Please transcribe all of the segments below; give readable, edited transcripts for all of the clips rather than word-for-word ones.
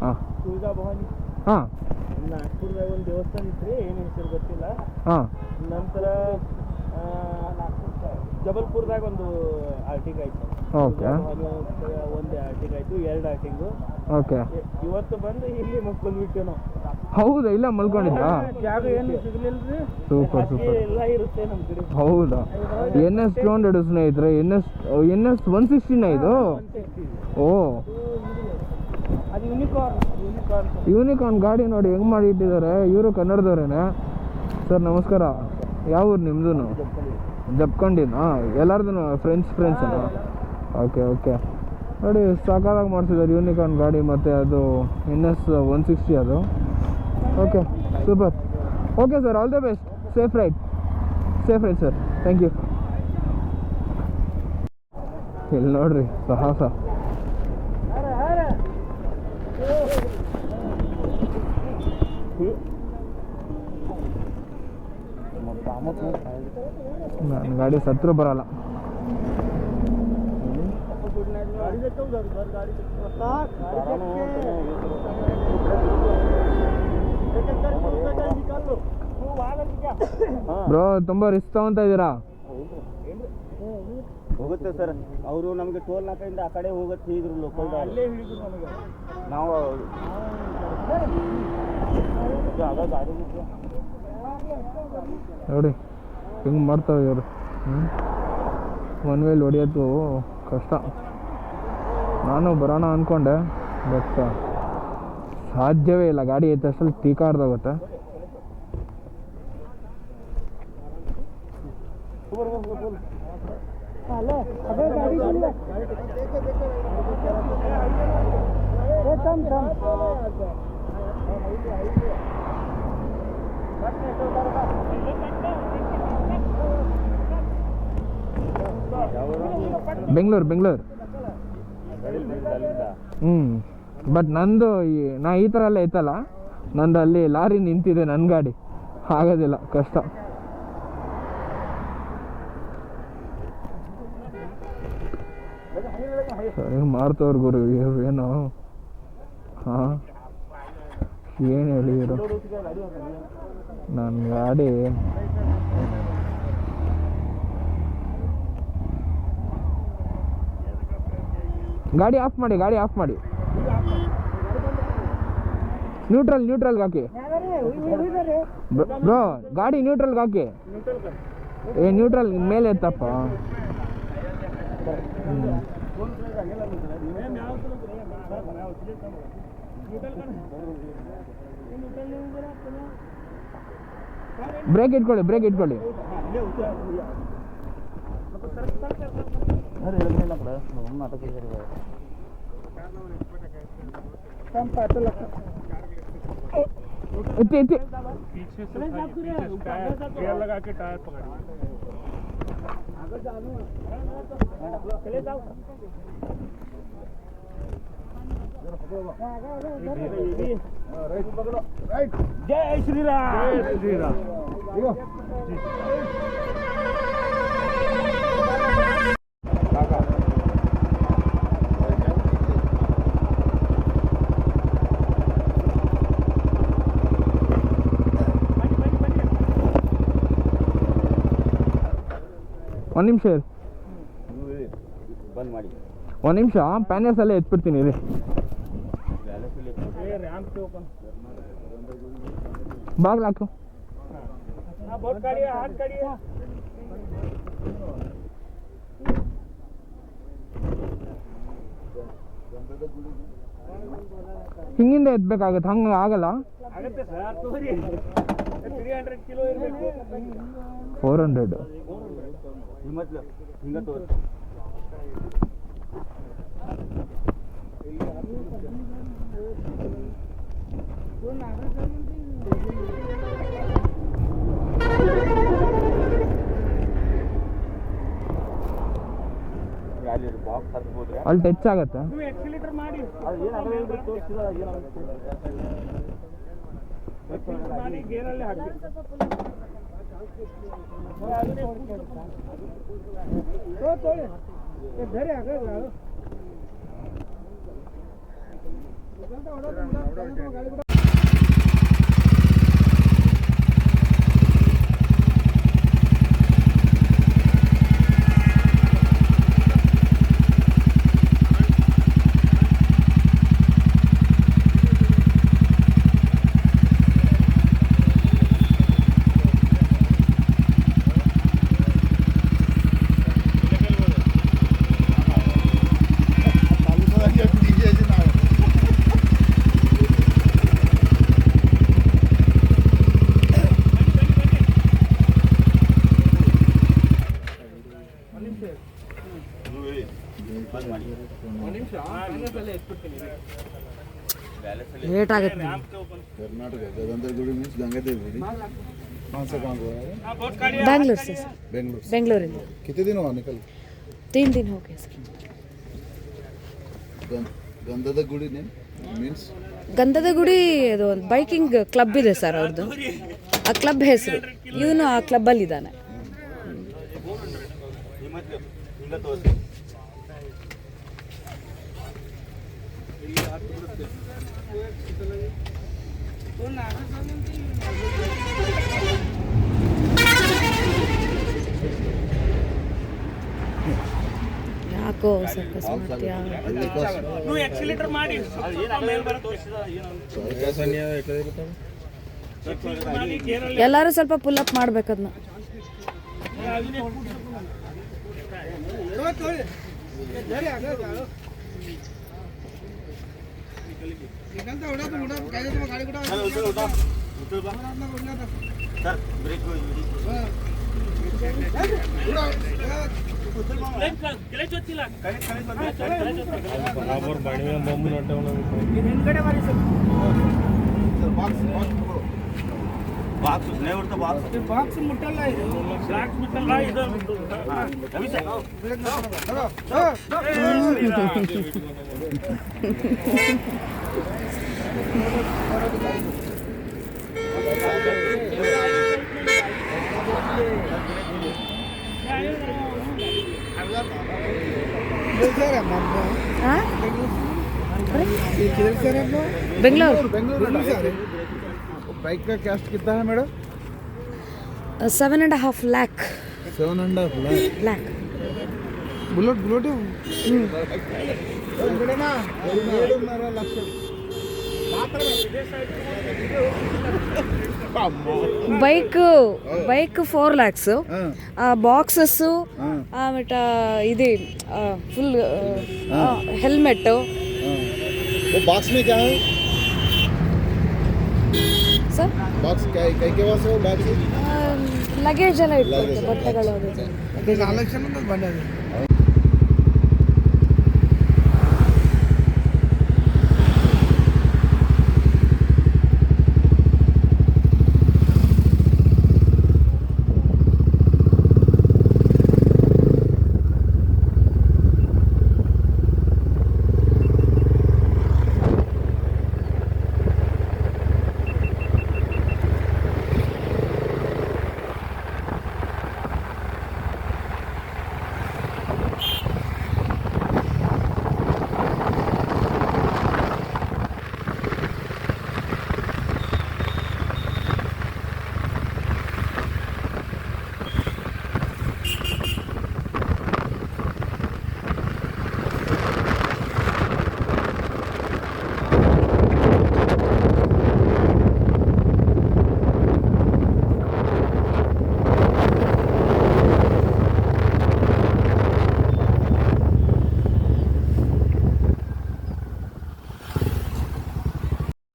ಹಾಂ ತುಳಜಾ ಭವಾನಿ. ಹಾಂ ನಾಗ್ಪುರದಾಗ ಒಂದು ದೇವಸ್ಥಾನ ಇತ್ತು ರೀ, ಏನು ಹೆಸರು ಗೊತ್ತಿಲ್ಲ. ಹಾಂ ನಂತರ ಜಬಲ್ಪುರದಾಗ ಒಂದು ಆರ್ಟಿಂಗ್ ಆಯ್ತು. ಓಕೆ ಒಂದು ಆರ್ಟಿಂಗ್ ಆಯ್ತು, 2 ಆರ್ಟಿಂಗು. ಓಕೆ ಇವತ್ತು ಬಂದು ಇಲ್ಲಿ ಮಲ್ಕೊಂಡ್ಬಿಟ್ಟು ನಾವು. ಹೌದಾ? ಇಲ್ಲ ಮಲ್ಕೊಂಡಿದ್ರಾ? ಜಾಗ ಏನು ಸಿಗಲಿಲ್ಲ ರೀ. Super super. ಎಲ್ಲ ಇರುತ್ತೆ ನಮ್ಮ ಕಡೆ. ಹೌದಾ? NS 200 ಸ್ನೇಹಿತರೆ, NS 160 ಇದು. ಓ ಅದು ಯೂನಿಕಾರ್ನ್. ಯೂನಿಕಾರ್ನ್ ಗಾಡಿ ನೋಡಿ ಹೆಂಗೆ ಮಾಡಿ ಇಟ್ಟಿದ್ದಾರೆ. ಇವರು ಕನ್ನಡದವ್ರೇನೆ. ಸರ್ ನಮಸ್ಕಾರ. ಯಾವ ಊರು ನಿಮ್ಮದು? ಜಪ್ಕೊಂಡಿನ? ಎಲ್ಲರದು ಫ್ರೆಂಡ್ಸ್ ಅಲ್ಲ? Okay okay. ನೋಡಿ ಸಾಕಾಗಿ ಮಾಡಿಸಿದ್ದಾರೆ ಯೂನಿಕಾರ್ನ್ ಗಾಡಿ, ಮತ್ತು ಅದು NS 160 ಅದು. Okay super. Okay sir, all the best. Safe ride sir. Thank you. ಇಲ್ಲಿ ನೋಡ್ರಿ ಸಾಹಸ. ನನ್ನ ಗಾಡಿ ಸತ್ರು ಬರಲ್ಲ. ಬ್ರೋ ತುಂಬ ರಿಸ್ಕ್ ತಗೊಂತ ಇದ್ದೀರಾ? ಹೋಗುತ್ತೆ ಸರ್. ಅವರು ನಮಗೆ ಟೋಲ್ ನಾಕೆಯಿಂದ ಆ ಕಡೆ ಹೋಗುತ್ತೆ ಇದ್ರು ಲೋಕಲ್. ಅಲ್ಲೇ ಹಿಡಿದ್ರು ನಮಗೆ. ನಾವು ನೋಡಿ ಹಿಂಗೆ ಮಾಡ್ತಾವೆ ಇವರು. ಒನ್ ವೇಲ್ ಹೊಡಿಯೋದು ಕಷ್ಟ. ನಾನು ಬರೋಣ ಅಂದ್ಕೊಂಡೆ, ಬಟ್ ಸಾಧ್ಯವೇ ಇಲ್ಲ. ಗಾಡಿ ಎತ್ತಷ್ಟಲ್ಲಿ ತೀಕಾಡ್ದೋಗುತ್ತೆ. ಬೆಂಗಳೂರು. ಬಟ್ ನಂದು ನಾ ಈ ಥರ ಎಲ್ಲ ಐತಲ್ಲ, ನಂದು ಅಲ್ಲಿ ಲಾರಿ ನಿಂತಿದೆ, ನನ್ನ ಗಾಡಿ ಆಗೋದಿಲ್ಲ, ಕಷ್ಟ. ಸರಿ ಮಾರ್ತವ್ರ ಗುರು ಇವ್ರು. ಏನು ಹಾಂ ಏನು ಹೇಳಿದ್ರು? ನನ್ನ ಗಾಡಿ ಆಫ್ ಮಾಡಿ. ನ್ಯೂಟ್ರಲ್ಗೆ ಹಾಕಿ ಬ್ರೋ. ಗಾಡಿ ನ್ಯೂಟ್ರಲ್ಗೆ ಹಾಕಿ. ನ್ಯೂಟ್ರಲ್ ಮೇಲೆ ಎತ್ತಪ್ಪ. ಬ್ರೇಕ್ ಇಟ್ಕೊಳ್ಳಿ. लगा के टायर पकड़ जय श्री राम. ಒಂದು ನಿಮಿಷ ಬಂದ್ ಮಾಡಿ. ಒಂದು ನಿಮಿಷ ಪ್ಯಾನೆಲ್ಸ್ ಎಲ್ಲ ಎತ್ಬಿಡ್ತೀನಿ ರೀ. ಬಾಗ್ಲು ಹಾಕು. ಹಿಂಗಿಂದ ಎತ್ಬೇಕಾಗತ್ತೆ, ಹಂಗೆ ಆಗಲ್ಲ. 400 ಅಲ್ಲಿ ಟಚ್ ಆಗತ್ತೆ. लेट आगत कर्नाटक गंधरगुड़ी मीन्स गंगादेवी कहाँ से कहाँ गया है? बेंगलोर से सर बेंगलोर से। बेंगलोर में कितने दिन हुआ निकल 3 दिन हो गए सर ಗಂಧದ ಗುಡಿ ಮೀನ್ಸ್ ಗಂಧದ ಗುಡಿ ಅದು ಒಂದು ಬೈಕಿಂಗ್ ಕ್ಲಬ್ ಇದೆ ಸರ್ ಅವ್ರದ್ದು ಆ ಕ್ಲಬ್ ಹೆಸರು ಇವನು ಆ ಕ್ಲಬ್ಬಲ್ಲಿ ಇದ್ದಾನೆ ಯಾಕೋ ಸರ್ಕಸ್ ಮಾಡ್ತೀಯಾ ಎಲ್ಲರೂ ಸ್ವಲ್ಪ ಪುಲ್ ಅಪ್ ಮಾಡ್ಬೇಕದ್ನ ಬಾಕ್ಸ್ ಮುಟ್ಟಲ್ಲ ಇದು ಬಾಕ್ಸ್ ಮುಟ್ಟಲ್ಲ ಇದು ಬೆಂಗಳೂರು बाइक का कॉस्ट कितना है madam 7.5 lakh 7.5 lakh bullet bullet bike 4 lakhs boxes ఆమెట ఇది ఫుల్ హెల్మెట్ वो बॉक्स में क्या है ಸರ್ बॉक्स क्या है कई के पास है बॉक्स ಲಗೇಜ್ ಎಲ್ಲ ಇಟ್ಕೊಳ್ತೆ ಬಟ್ಟೆಗಳು ಲಗೇಜ್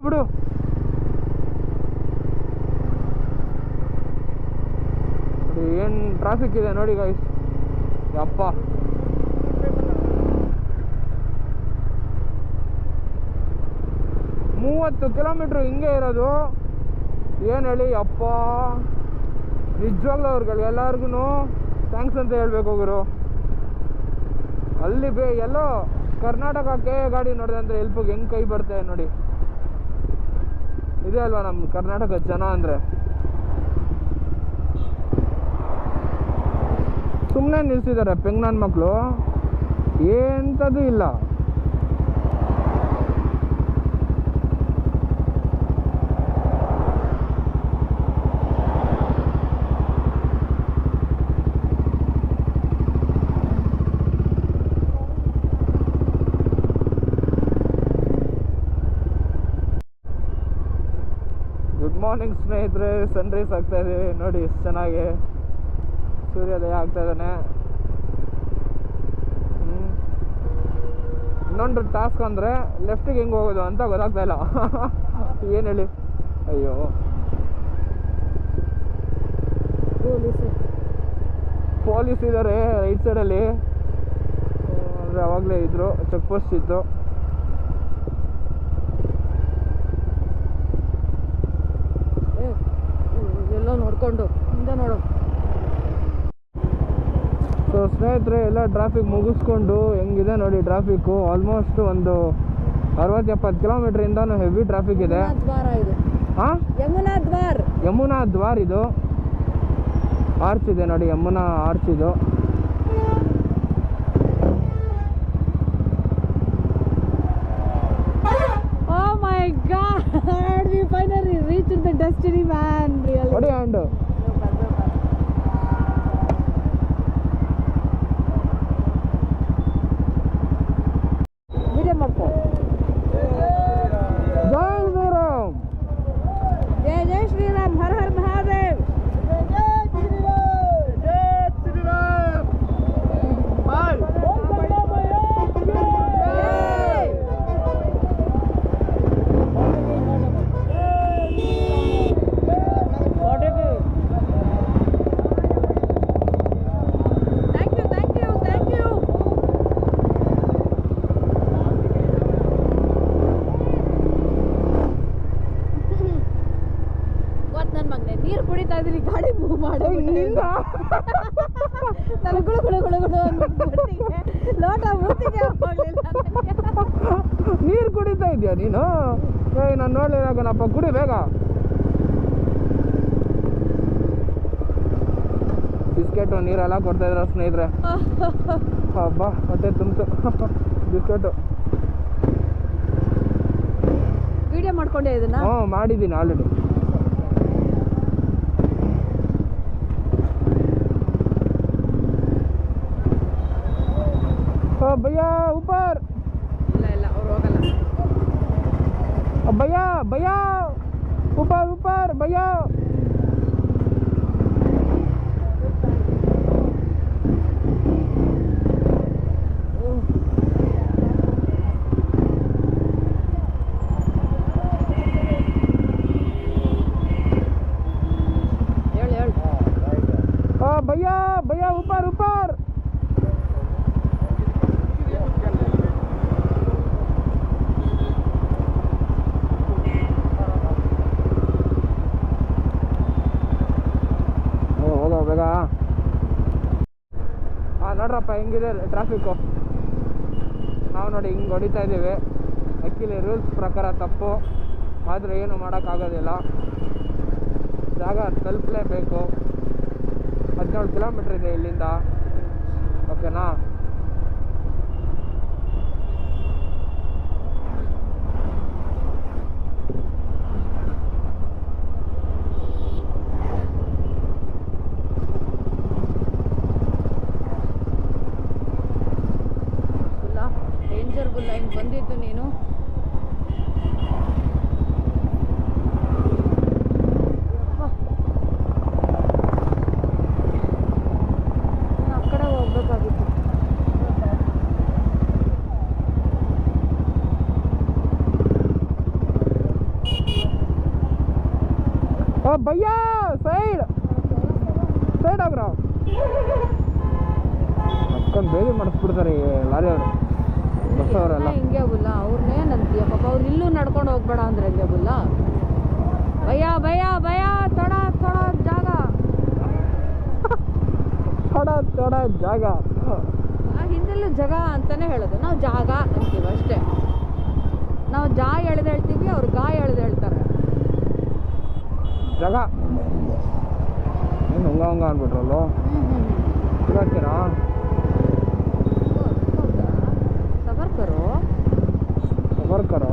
ಬಿಡು ಏನು ಟ್ರಾಫಿಕ್ ಇದೆ ನೋಡಿ ಗೈಸ್ ಯಪ್ಪ 30 ಕಿಲೋಮೀಟ್ರ್ ಹಿಂಗೆ ಇರೋದು ಏನು ಹೇಳಿ ಅಪ್ಪ ನಿಜವಾಗ್ಲೂ ಅವ್ರಿಗೆ ಎಲ್ಲರಿಗೂ ಥ್ಯಾಂಕ್ಸ್ ಅಂತ ಹೇಳ್ಬೇಕು ಗುರು ಅಲ್ಲಿ ಎಲ್ಲೋ ಕರ್ನಾಟಕಕ್ಕೆ ಗಾಡಿ ನೋಡಿದೆ ಅಂದರೆ ಹೆಲ್ಪಿಗೆ ಹೆಂಗೆ ಕೈ ಬರ್ತದೆ ನೋಡಿ ಇದೆ ಅಲ್ವಾ ನಮ್ಮ ಕರ್ನಾಟಕದ ಜನ ಅಂದರೆ ಸುಮ್ಮನೆ ನಿಲ್ಸಿದ್ದಾರೆ ಪೆಂಗ್ನಾನ್ ಮಕ್ಕಳು ಎಂಥದ್ದು ಇಲ್ಲ ಮಾರ್ನಿಂಗ್ ಸ್ನೇಹಿತರೆ, ಸನ್ರೈಸ್ ಆಗ್ತಾ ಇದೆ ನೋಡಿ ಎಷ್ಟು ಚೆನ್ನಾಗಿ ಸೂರ್ಯೋದಯ ಆಗ್ತಾ ಇದ್ದಾನೆ. ಇನ್ನೊಂದು ಟಾಸ್ಕ್ ಅಂದರೆ ಲೆಫ್ಟಿಗೆ ಹೆಂಗೆ ಹೋಗೋದು ಅಂತ ಗೊತ್ತಾಗ್ತಾ ಇಲ್ಲ. ಏನು ಹೇಳಿ, ಅಯ್ಯೋ ಪೊಲೀಸ್ ಇದ್ದಾರೆ ರೈಟ್ ಸೈಡಲ್ಲಿ. ಅಂದರೆ ಅವಾಗಲೇ ಇದ್ದರು, ಚೆಕ್ ಪೋಸ್ಟ್ ಇತ್ತು. ಎಲ್ಲ ನೋಡ್ಕೊಂಡು ಹಿಂದೆ ನೋಡು. ಸೊ ಸ್ನೇಹಿತರೆ, ಎಲ್ಲ ಟ್ರಾಫಿಕ್ ಮುಗಿಸ್ಕೊಂಡು ಹೆಂಗಿದೆ ನೋಡಿ ಟ್ರಾಫಿಕ್ಕು. ಆಲ್ಮೋಸ್ಟ್ ಒಂದು 60-70 ಕಿಲೋಮೀಟ್ರಿಂದನೂ ಹೆವಿ ಟ್ರಾಫಿಕ್ ಇದೆ. ದ್ವಾರ ಇದು. ಹಾಂ, ಯಮುನಾ ದ್ವಾರ್ ಇದು. ಆರ್ಚ್ ಇದೆ ನೋಡಿ, ಯಮುನಾ ಆರ್ಚ್ ಇದು. Oh my God! We finally reached the destiny, man. Really. ಹೊಡಿ ಹ್ಯಾಂಡು. ವಿಡಿಯೋ ಮಾಡ್ಕೊ. ಜೈ ಶ್ರೀರಾಮ್. ಜೈ ಜೈ ಶ್ರೀರಾಮ್, ಹರ ಹರ ಮಹಾದೇವ್. Thank you. ಗೊತ್ತು ನನ್ನ ಮಗನೇ, ನೀರು ಕುಡಿತಾ ಇದ್ದೀನಿ, ಗಾಡಿ ಮೂವ್ ಮಾಡೋ ನಾನು ಗುಳು ಗುಳು ಗುಳು ಗುಳು ಅಂದ್ಬಿಟ್ಟಿಗೆ ಲೋಟ ಮೂತಿಗೆ ಹೋಗ್ಲಿಲ್ಲ. ನೀರು ಕುಡಿತಾ ಇದೆಯಾ ನೀನು? ನಾನು ನೋಡ್ಲಿಲ್ಲಪ್ಪ, ಕುಡಿ ಬೇಗ. ಬಿಸ್ಕೆಟು ನೀರೆಲ್ಲ ಕೊಡ್ತಾ ಇದ್ರ ಸ್ನೇಹಿತರೆ. ಹಬ್ಬ ಹೊಟ್ಟೆ ತುಂಬಿತು ಬಿಸ್ಕೆಟು. ವಿಡಿಯೋ ಮಾಡ್ಕೊಂಡೆ ಇದನ್ನ. ಹ್ಞೂ ಮಾಡಿದ್ದೀನಿ ಆಲ್ರೆಡಿ. ಭಯ್ಯ ऊपर. ಇಲ್ಲ ಅವ್ರು ಹೋಗಲ್ಲ. ಭಯ್ಯ ಭಯ್ಯ ऊपर ऊपर ಭಯ್ಯ. ಹೇಳು ಭಯ್ಯ ಭಯ್ಯ ऊपर ऊपर. ಬೇಗ. ಹಾಂ ನೋಡ್ರಪ್ಪ ಹೆಂಗಿದೆ ಟ್ರಾಫಿಕ್ಕು. ನಾವು ನೋಡಿ ಹಿಂಗೆ ಹೊಡಿತಾ ಇದ್ದೀವಿ. ಆ್ಯಕ್ಚುಲಿ ರೂಲ್ಸ್ ಪ್ರಕಾರ ತಪ್ಪು, ಆದರೆ ಏನು ಮಾಡೋಕ್ಕಾಗೋದಿಲ್ಲ. ಜಾಗ ತಲುಪಲೇಬೇಕು. 17 ಕಿಲೋಮೀಟ್ರ್ ಇದೆ ಇಲ್ಲಿಂದ, ಓಕೆನಾ? ಡೇಂಜರ್ ಬುಲ್ಲ, ಹಿಂಗೆ ಬಂದಿದ್ದು ನೀನು. ಆ ಕಡೆ ಹೋಗ್ಬೇಕಾಗಿತ್ತು. ಭಯ್ಯ ಸೈಡ್ ಆಗ್ರ ಅಕ್ಕಂದು ಬೇಗ ಮಾಡಿಸ್ಬಿಡ್ತಾರೆ ಈ ಲಾರಿ ಅವರು, ಬಸ್ ಅವರೆಲ್ಲ. ಹಿಂಗೆ ಬುಲ್ಲ, ಅವ್ರನ್ನೇ ನಂತೀಯ ಪಾಪ. ಅವ್ರು ಇಲ್ಲೂ ನಡ್ಕೊಂಡು ಹೋಗ್ಬೇಡ ಅಂದ್ರೆ ಹಿಂಗೆ ಬುಲ್ಲ. ಭಯ ಭಯ ಭಯ, ತೊಡ ತೊಡ ಜಾಗ, ತೊಡ ಜಾಗ. ಹಿಂದೆಲ್ಲೂ ಜಾಗ ಅಂತಾನೆ ಹೇಳೋದು, ನಾವು ಜಾಗ ಅಂತೀವಿ ಅಷ್ಟೇ. ನಾವು ಜಾ ಎಳೆದು ಹೇಳ್ತೀವಿ, ಅವ್ರು ಗಾ ಎಳೆದು ಹೇಳ್ತಾರೆ. ಜಾಗ ಏನು ಹಂಗ ಅಂದ್ಬಿಟ್ರಲ್ಲೋ. ಹಾಕ್ತೀರಾ ಸಬರ್ ಕರೋ ಕರೋ